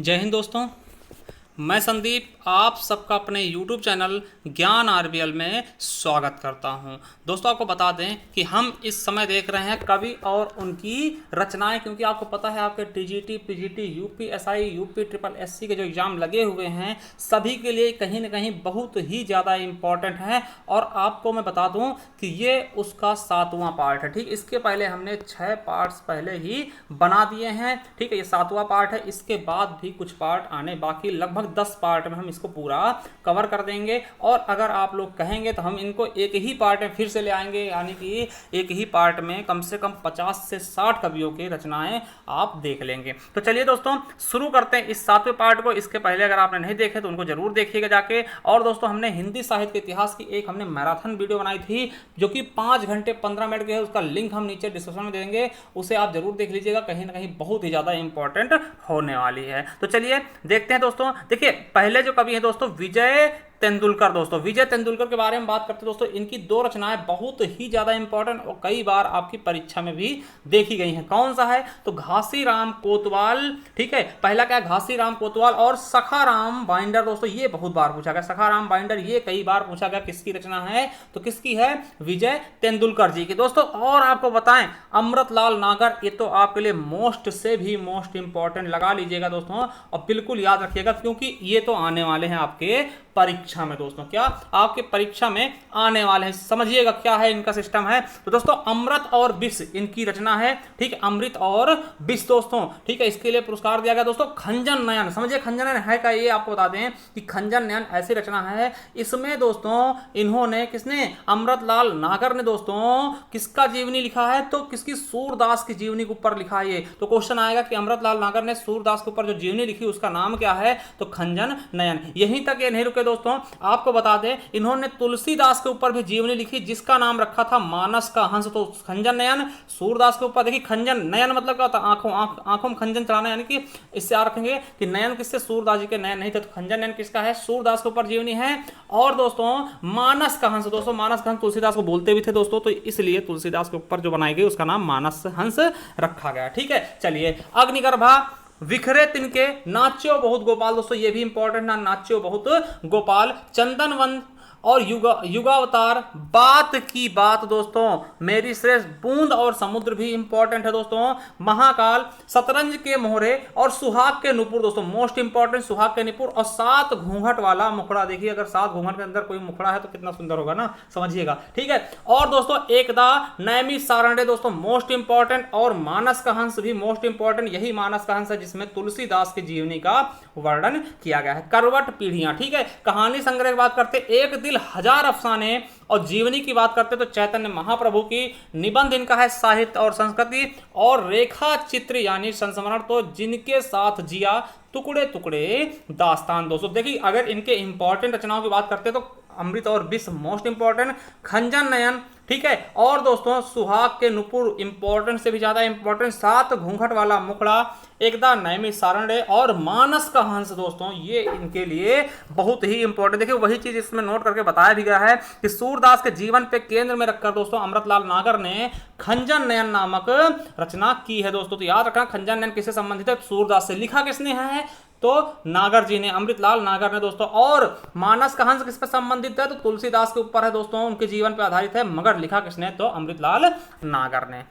जय हिंद दोस्तों। मैं संदीप आप सबका अपने YouTube चैनल ज्ञान आरबीएल में स्वागत करता हूं। दोस्तों आपको बता दें कि हम इस समय देख रहे हैं कवि और उनकी रचनाएं, क्योंकि आपको पता है आपके TGT, PGT, UPSI, UP triple SC के जो एग्ज़ाम लगे हुए हैं सभी के लिए कहीं ना कहीं बहुत ही ज़्यादा इम्पॉर्टेंट है। और आपको मैं बता दूं कि ये उसका 7वां पार्ट है। ठीक, इसके पहले हमने 6 पार्ट्स पहले ही बना दिए हैं। ठीक है, ये 7वां पार्ट है। इसके बाद भी कुछ पार्ट आने बाकी, लगभग 10 पार्ट में हम इसको पूरा कवर कर देंगे। और अगर आप लोग कहेंगे तो हम इनको एक ही पार्ट में फिर से ले आएंगे, यानी कि एक ही पार्ट में कम से कम 50 से 60 कवियों की रचनाएं आप देख लेंगे। तो चलिए दोस्तों शुरू करते हैं इस 7वें पार्ट को। इसके पहले अगर आपने नहीं देखे तो उनको जरूर देखिएगा जाके। और दोस्तों हमने हिंदी साहित्य के इतिहास की एक हमने मैराथन वीडियो बनाई थी जो कि 5 घंटे 15 मिनट की है। उसका लिंक हम नीचे डिस्क्रिप्शन में देंगे, उसे आप जरूर देख लीजिएगा, कहीं ना कहीं बहुत ही ज्यादा इंपॉर्टेंट होने वाली है। तो चलिए देखते हैं दोस्तों। देखिए पहले जो कवि है दोस्तों विजय तेंदुलकर। दोस्तों विजय तेंदुलकर के बारे में बात करते हैं दोस्तों। इनकी 2 रचनाएं बहुत ही ज्यादा इंपॉर्टेंट और कई बार आपकी परीक्षा में भी देखी गई हैं। कौन सा है तो घासीराम कोतवाल। ठीक है, पहला क्या है घासीराम कोतवाल और सखाराम बाइंडर। दोस्तों ये बहुत बार पूछा गया, सखाराम बाइंडर ये कई बार पूछा गया किसकी रचना है, तो किसकी है, विजय तेंदुलकर जी की। दोस्तों और आपको बताएं अमृतलाल नागर, ये तो आपके लिए मोस्ट से भी मोस्ट इंपॉर्टेंट लगा लीजिएगा दोस्तों, और बिल्कुल याद रखिएगा क्योंकि ये तो आने वाले हैं आपके परीक्षा में। दोस्तों क्या आपके परीक्षा में आने वाले हैं, समझिएगा क्या है इनका सिस्टम है। तो दोस्तों अमृत और विष इनकी रचना है। ठीक है, अमृत और विष दोस्तों। ठीक है, इसके लिए पुरस्कार दिया गया दोस्तों खंजन नयन। समझिए खंजन नयन है क्या, ये आपको बता दें कि खंजन नयन ऐसी रचना है, इसमें दोस्तों इन्होंने किसने, अमृतलाल नागर ने दोस्तों किसका जीवनी लिखा है, तो किसकी, सूरदास की जीवनी के ऊपर लिखा है। ये तो क्वेश्चन आएगा कि अमृतलाल नागर ने सूरदास के ऊपर जो जीवनी लिखी उसका नाम क्या है, तो खंजन नयन। यहीं तक ये नहीं रुके दोस्तों, आपको बता दें इन्होंने तुलसीदास के ऊपर भी जीवनी लिखी जिसका नाम रखा था मानस का हंस। तो खंजन नयन सूरदास के ऊपर, देखिए खंजन नयन मतलब क्या होता है, आंखों में खंजन चलाना, यानी कि इससे आप रखेंगे कि नयन किससे, सूरदास जी के नयन नहीं थे, तो खंजन नयन किसका है, सूरदास के ऊपर जीवनी है। और दोस्तों मानस का हंस, दोस्तों मानस का हंस तुलसीदास को बोलते भी थे दोस्तों, तो इसलिए तुलसीदास के ऊपर जो बनाई गई उसका नाम मानस हंस रखा गया। ठीक है, चलिए अग्निगर्भा, विखरे तिनके, नाच्यो बहुत गोपाल। दोस्तों ये भी इंपॉर्टेंट ना, नाच्यो बहुत गोपाल, चंदनवन और युगावतार, बात की बात दोस्तों, मेरी श्रेष्ठ, बूंद और समुद्र भी इंपॉर्टेंट है दोस्तों, महाकाल, शतरंज के मोहरे और सुहाग के नुपुर। दोस्तों मोस्ट इंपॉर्टेंट सुहाग के नुपुर, और 7 घूंघट वाला मुखड़ा। देखिए अगर 7 घूंघट के अंदर कोई मुखड़ा है तो कितना सुंदर होगा ना, समझिएगा। ठीक है, और दोस्तों एकदा नैमी सारण्य दोस्तों मोस्ट इंपॉर्टेंट, और मानस का हंस भी मोस्ट इंपॉर्टेंट। यही मानस का हंस है जिसमें तुलसीदास की जीवनी का वर्णन किया गया है। करवट पीढ़ियां। ठीक है, कहानी संग्रह की बात करते, एक दिल हजार अफसाने, और जीवनी की बात करते तो चैतन्य महाप्रभु की। निबंध इनका है साहित्य और संस्कृति, और रेखा चित्र यानी संस्मरण तो जिनके साथ जिया, टुकड़े टुकड़े दास्तान। दोस्तों देखिए अगर इनके इंपॉर्टेंट रचनाओं की बात करते तो अमृत और विष मोस्ट इंपॉर्टेंट, खंजन नयन, ठीक है, और दोस्तों सुहाग के नुपुर इंपॉर्टेंट से भी ज्यादा इंपॉर्टेंट, 7 घूंघट वाला मुखड़ा, एकदा नैमी सारण्य और मानस का हंस। दोस्तों ये इनके लिए बहुत ही इंपॉर्टेंट। देखिए वही चीज इसमें नोट करके बताया भी गया है कि सूरदास के जीवन पे केंद्र में रखकर दोस्तों अमृतलाल नागर ने खंजन नयन नामक रचना की है। दोस्तों तो याद रखना खंजन नयन किससे संबंधित है, सूरदास से। लिखा किसने है तो नागर जी ने, अमृतलाल नागर ने दोस्तों। और मानस का हंस किस पर संबंधित है तो तुलसीदास के ऊपर है दोस्तों, उनके जीवन पर आधारित है, मगर लिखा किसने तो अमृतलाल नागर ने।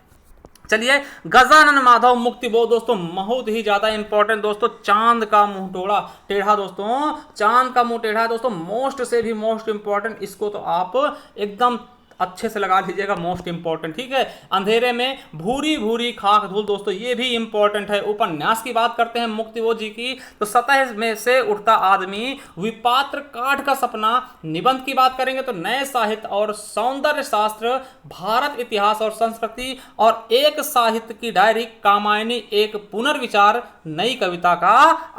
चलिए गजानन माधव मुक्तिबोध दोस्तों बहुत ही ज्यादा इंपॉर्टेंट दोस्तों, चांद का मुंह टोड़ा टेढ़ा। दोस्तों चांद का मुंह टेढ़ा है दोस्तों, मोस्ट से भी मोस्ट इंपॉर्टेंट, इसको तो आप एकदम अच्छे से लगा लीजिएगा, मोस्ट इंपॉर्टेंट। ठीक है, अंधेरे में भूरी भूरी खाक धूल। दोस्तों ये भी इंपॉर्टेंट है। उपन्यास की बात करते हैं मुक्तिबोध जी की, तो सतह में से उठता आदमी, विपात्र काठ का सपना। निबंध की बात करेंगे तो नए साहित्य और सौंदर्य शास्त्र, भारत इतिहास और संस्कृति, और एक साहित्य की डायरी, कामायनी, एक पुनर्विचार, नई कविता का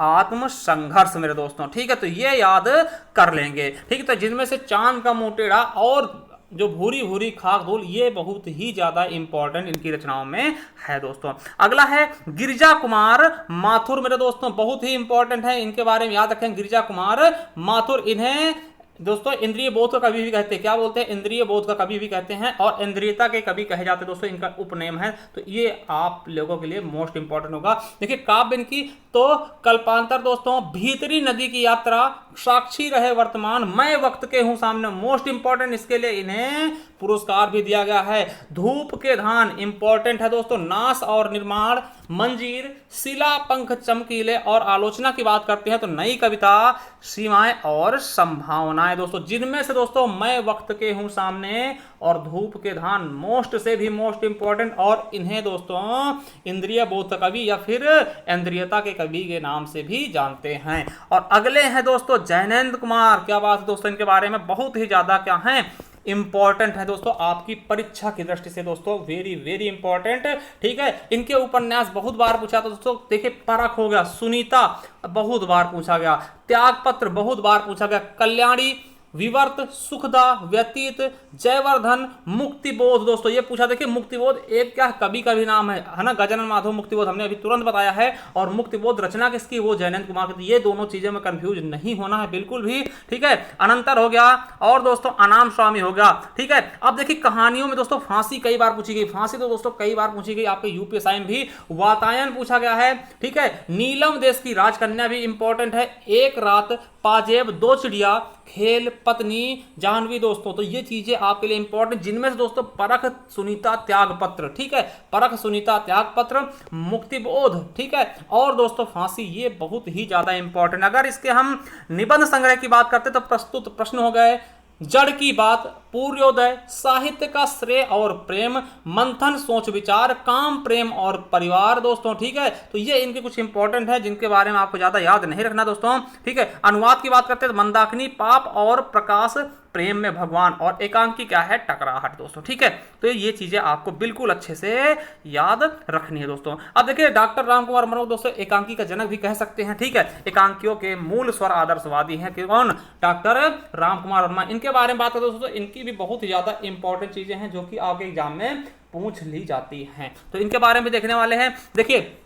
आत्मसंघर्ष मेरे दोस्तों। ठीक है, तो ये याद कर लेंगे। ठीक है, तो जिनमें से चांद का मुंह टेढ़ा और जो भूरी भूरी खाक धूल, ये बहुत ही ज्यादा इंपॉर्टेंट इनकी रचनाओं में है दोस्तों। अगला है गिरिजा कुमार माथुर मेरे दोस्तों, बहुत ही इंपॉर्टेंट है, इनके बारे में याद रखें। गिरिजा कुमार माथुर, इन्हें दोस्तों इंद्रिय बोध का कवि भी कहते हैं, क्या बोलते हैं, इंद्रिय बोध का कवि भी कहते हैं और इंद्रियता के कवि कहे जाते हैं दोस्तों, इनका उपनेम है। तो ये आप लोगों के लिए मोस्ट इंपॉर्टेंट होगा। देखिए काव्य इनकी तो कल्पांतर दोस्तों, भीतरी नदी की यात्रा, साक्षी रहे वर्तमान, मैं वक्त के हूं सामने, मोस्ट इंपॉर्टेंट, इसके लिए इन्हें पुरस्कार भी दिया गया है। धूप के धान इंपॉर्टेंट है दोस्तों, नाश और निर्माण, मंजीर, शिला पंख चमकीले और आलोचना की बात करते हैं तो नई कविता, सीमाएं और संभावनाएं दोस्तों, जिनमें से दोस्तों मैं वक्त के हूं सामने और धूप के धान मोस्ट से भी मोस्ट इंपॉर्टेंट, और इन्हें दोस्तों इंद्रिय बोध कवि या फिर इंद्रियता के कवि के नाम से भी जानते हैं। और अगले हैं दोस्तों जैनेन्द्र कुमार। क्या बात है दोस्तों, इनके बारे में बहुत ही ज्यादा क्या है, इंपॉर्टेंट है दोस्तों, आपकी परीक्षा की दृष्टि से दोस्तों वेरी वेरी इंपॉर्टेंट। ठीक है, इनके उपन्यास बहुत बार पूछा था दोस्तों, देखिए परख हो गया, सुनीता बहुत बार पूछा गया, त्यागपत्र बहुत बार पूछा गया, कल्याणी, विवर्त, सुखदा, व्यतीत, जयवर्धन, मुक्तिबोध दोस्तों ये पूछा। देखिए मुक्तिबोध एक क्या कवि का भी नाम है ना, गजानन माधव मुक्तिबोध हमने अभी तुरंत बताया है, और मुक्तिबोध रचना किसकी, वो जयनेन्द्र कुमार की। ये दोनों चीजें में कंफ्यूज नहीं होना है बिल्कुल भी। ठीक है, अनंतर हो गया और दोस्तों अनाम स्वामी हो गया। ठीक है, अब देखिए कहानियों में दोस्तों फांसी कई बार पूछी गई, फांसी तो दोस्तों कई बार पूछी गई, आपके यूपीएसआई में भी वातायन पूछा गया है। ठीक है, नीलम देश की राजकन्या भी इंपॉर्टेंट है, एक रात, पाजेब, दो चिड़िया, खेल, पत्नी, जाह्नवी दोस्तों, तो ये चीजें आपके लिए इंपॉर्टेंट, जिनमें से दोस्तों परख, सुनीता, त्यागपत्र। ठीक है, परख, सुनीता, त्यागपत्र, मुक्तिबोध, ठीक है, और दोस्तों फांसी, ये बहुत ही ज्यादा इंपॉर्टेंट। अगर इसके हम निबंध संग्रह की बात करते तो प्रस्तुत प्रश्न हो गए, जड़ की बात, पूर्योदय, साहित्य का श्रेय और प्रेम, मंथन, सोच विचार, काम, प्रेम और परिवार दोस्तों। ठीक है, तो ये इनके कुछ इंपॉर्टेंट है जिनके बारे में आपको ज्यादा याद नहीं रखना दोस्तों। ठीक है, अनुवाद की बात करते हैं तो मंदाकिनी, पाप और प्रकाश, प्रेम में भगवान, और एकांकी क्या है, टकराहट दोस्तों। ठीक है, तो ये चीजें आपको बिल्कुल अच्छे से याद रखनी है दोस्तों। अब देखिए डॉक्टर रामकुमार वर्मा दोस्तों एकांकी का जनक भी कह सकते हैं। ठीक है, एकांकियों के मूल स्वर आदर्शवादी हैं, कौन, डॉक्टर रामकुमार वर्मा। इनके बारे में बात करें दोस्तों, इनकी भी बहुत ही ज्यादा इंपॉर्टेंट चीजें हैं जो कि आपके एग्जाम में पूछ ली जाती हैं, तो इनके बारे में देखने वाले हैं। देखिए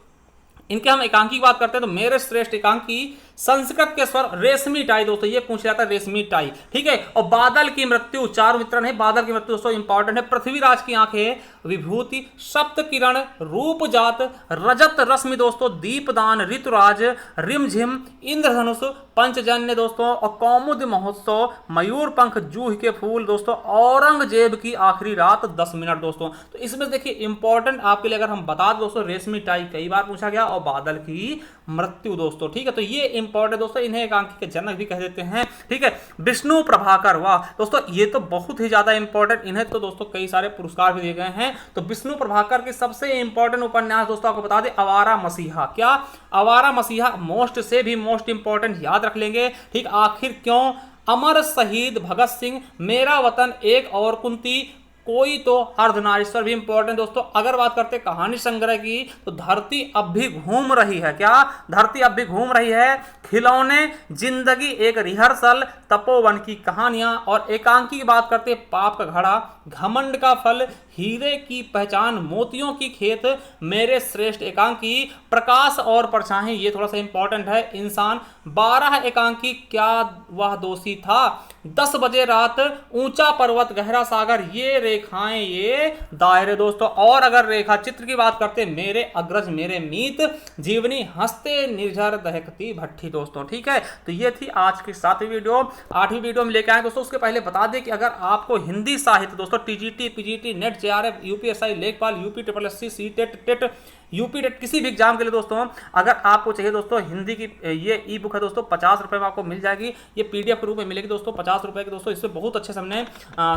इनके हम एकांकी की बात करते हैं तो मेरे श्रेष्ठ एकांकी, संस्कृत के स्वर, रेशमी टाई दोस्तों, ये पूछ जाता है रेशमी टाई। ठीक है, और बादल की मृत्यु, चार मित्रण है, बादल की मृत्यु दोस्तों इंपॉर्टेंट है, पृथ्वीराज की आंखें, विभूति, सप्त किरण, रूप जात, रजत रश्मि दोस्तों, दीपदान, ऋतुराज, रिमझिम, इंद्रधनुष, पंचजन्य दोस्तों, और कौमुद महोत्सव, मयूर पंख, जूह के फूल दोस्तों, औरंगजेब की आखिरी रात, 10 मिनट दोस्तों। तो इसमें देखिए इंपॉर्टेंट आपके लिए अगर हम बता दें दोस्तों, रेशमी टाई कई बार पूछा गया और बादल की मृत्यु दोस्तों। ठीक है, तो ये इंपॉर्टेंट दोस्तों, इन्हें एकांकी के जनक भी कह देते हैं। ठीक है, विष्णु प्रभाकर, वाह दोस्तों ये तो बहुत ही ज्यादा इंपॉर्टेंट, इन्हें तो दोस्तों कई सारे पुरस्कार भी दिए गए हैं। तो विष्णु प्रभाकर की सबसे इंपॉर्टेंट उपन्यास दोस्तों आपको बता दें, आवारा मसीहा। क्या, आवारा मसीहा मोस्ट से भी मोस्ट इंपॉर्टेंट, याद रख लेंगे। ठीक, आखिर क्यों, अमर शहीद भगत सिंह, मेरा वतन, एक और कुंती, कोई तो, अर्धनारीश्वर भी इंपॉर्टेंट दोस्तों। अगर बात करते हैं कहानी संग्रह की तो धरती अब भी घूम रही है, क्या, धरती अब भी घूम रही है, खिलौने, जिंदगी एक रिहर्सल, तपोवन की कहानियां, और एकांकी की बात करते हैं पाप का घड़ा, घमंड का फल, हीरे की पहचान, मोतियों की खेत, मेरे श्रेष्ठ एकांकी, प्रकाश और परछाई, ये थोड़ा सा इंपॉर्टेंट है, इंसान, 12 एकांकी, क्या वह दोषी था, 10 बजे रात, ऊंचा पर्वत गहरा सागर, ये रेखाएं ये दायरे दोस्तों। और अगर रेखा चित्र की बात करते, मेरे अग्रज मेरे मीत, जीवनी, हंसते निर्झर दहकती भट्टी दोस्तों। ठीक है, तो ये थी आज की 7वीं वीडियो। 8वीं वीडियो में लेके आए दोस्तों। उसके पहले बता दें कि अगर आपको हिंदी साहित्य दोस्तों, TGT, PGT, NET, JRF, UPSI, लेखपाल, UP triple SC, CTET, TET, UP TET, किसी भी एग्जाम के लिए दोस्तों अगर आपको चाहिए दोस्तों हिंदी की ये ई बुक है दोस्तों, 50 रुपये में आपको मिल जाएगी। ये पीडीएफ के रूप में मिलेगी दोस्तों, 50 रुपये की दोस्तों। इसमें बहुत अच्छे से हमने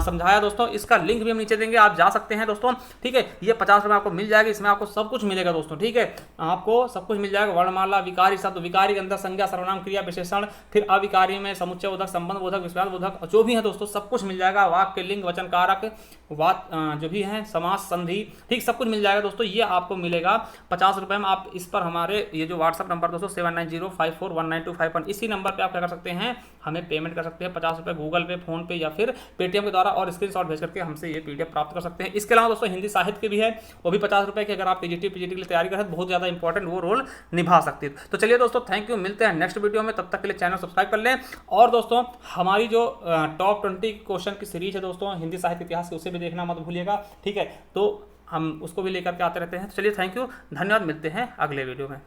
समझाया दोस्तों। इसका लिंक भी हम नीचे देंगे, आप जा सकते हैं दोस्तों। ठीक है, ये 50 रुपये आपको मिल जाएगी। इसमें आपको सब कुछ मिलेगा दोस्तों। ठीक है, आपको सब कुछ मिल जाएगा। वर्णमाला, विकारी शब्द, विकारी के अंदर संज्ञा, सर्वनाम, क्रिया, विशेषण, फिर अविकारी में समुच्चय बोधक, संबंध बोधक, विश्वास बोधक, जो भी है दोस्तों सब कुछ मिल जाएगा। वाक्य, लिंग, वचन कारक, बात जो भी है, समास, संधि, ठीक सब कुछ मिल जाएगा दोस्तों। ये आपको मिलेगा 50 रुपये में। आप इस पर हमारे ये जो व्हाट्सअप नंबर दोस्तों 7905419251, इसी नंबर पे आप क्या कर सकते हैं, हमें पेमेंट कर सकते हैं 50 रुपये, गूगल पे, फोन पे या फिर पेटीएम के द्वारा, और स्क्रीनशॉट भेज करके हमसे ये PDF प्राप्त कर सकते हैं। इसके अलावा दोस्तों हिंदी साहित्य की भी है, वो भी 50 रुपये की, अगर आप TGT PGT के लिए तैयारी कर रहे हैं तो बहुत ज़्यादा इंपॉर्टेंट वो रोल निभा सकती है। तो चलिए दोस्तों, थैंक यू, मिलते हैं नेक्स्ट वीडियो में, तब तक के लिए चैनल सब्सक्राइब कर लें। और दोस्तों हमारी जो टॉप 20 क्वेश्चन की सीरीज है दोस्तों हिंदी साहित्य इतिहास की, उसे भी देखना मत भूलिएगा, ठीक है। तो हम उसको भी लेकर के आते रहते हैं। तो चलिए थैंक यू, धन्यवाद, मिलते हैं अगले वीडियो में।